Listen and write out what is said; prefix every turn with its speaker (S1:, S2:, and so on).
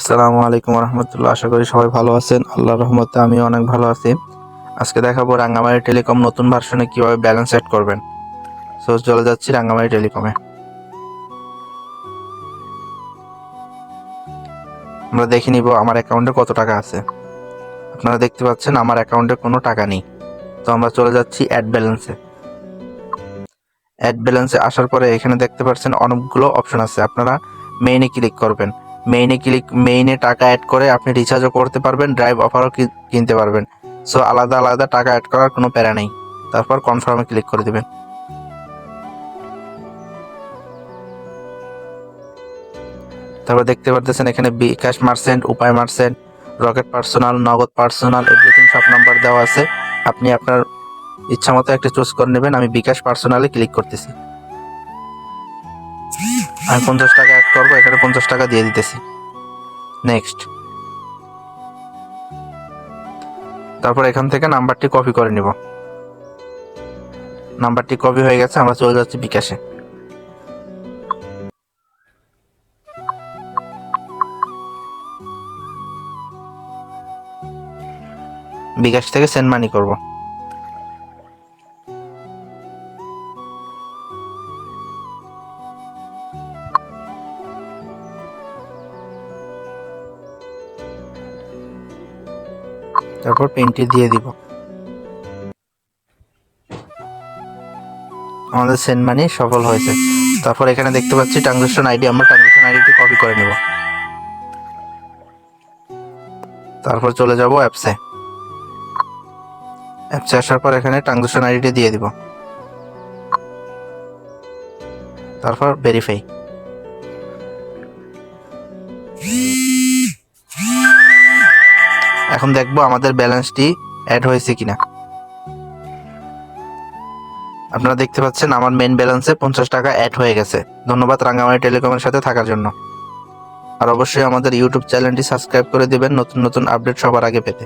S1: আসসালামু আলাইকুম রহমতুল্লাহ। আশা করি সবাই ভালো আছেন। আল্লাহর রহমতে আমিও অনেক ভালো আছি। আজকে দেখাবো রাঙ্গামাটি টেলিকম নতুন ভার্সনে কিভাবে ব্যালেন্স সেট করবেন। সো চলে যাচ্ছি রাঙ্গামাটি টেলিকমে। আমরা দেখে নিব আমার অ্যাকাউন্টে কত টাকা আছে। আপনারা দেখতে পাচ্ছেন আমার অ্যাকাউন্টে কোনো টাকা নেই। তো আমরা চলে যাচ্ছি অ্যাড ব্যালেন্সে। অ্যাড ব্যালেন্সে আসার পরে এখানে দেখতে পাচ্ছেন অনেকগুলো অপশন আছে। আপনারা মেইনে ক্লিক করবেন। মেইনে টাকা অ্যাড করে আপনি রিচার্জও করতে পারবেন, ড্রাইভ অফারও কিনতে পারবেন। সো আলাদা আলাদা টাকা অ্যাড করার কোনো প্যারা নেই। তারপর কনফার্মে ক্লিক করে দিবেন। তারপর দেখতে পারতেছেন এখানে বিকাশ মার্চেন্ট, উপায় মার্চেন্ট, রকেট পার্সোনাল, নগদ পার্সোনাল, এভরিথিং সব নাম্বার দেওয়া আছে। আপনি আপনার ইচ্ছা মতো একটা চুজ করে নেবেন। আমি বিকাশ পার্সোনালে ক্লিক করতেছি। আমি 50 টাকা অ্যাড করবো, এখানে 50 টাকা দিয়ে দিতেছি। নেক্সট। তারপর এখান থেকে নাম্বারটি কপি করে নিব। নাম্বারটি কপি হয়ে গেছে, আমরা চলে যাচ্ছি বিকাশে। বিকাশ থেকে সেন্ড মানি করব। তারপর পিনটি দিয়ে দিব। আমাদের সেন্ড মানি সফল হয়েছে। তারপর এখানে দেখতে পাচ্ছি ট্রানজাকশন আইডি, আমরা ট্রানজাকশন আইডিটি কপি করে নেব। তারপর চলে যাব অ্যাপসে। অ্যাপসে আসার পর এখানে ট্রানজাকশন আইডিটি দিয়ে দিব। তারপর ভেরিফাই। এখন দেখবো আমাদের ব্যালেন্সটি অ্যাড হয়েছে কিনা। আপনারা দেখতে পাচ্ছেন আমার মেন ব্যালেন্সে 50 টাকা অ্যাড হয়ে গেছে। ধন্যবাদ রাঙ্গামাটি টেলিকমের সাথে থাকার জন্য। আর অবশ্যই আমাদের ইউটিউব চ্যানেলটি সাবস্ক্রাইব করে দিবেন নতুন নতুন আপডেট সবার আগে পেতে।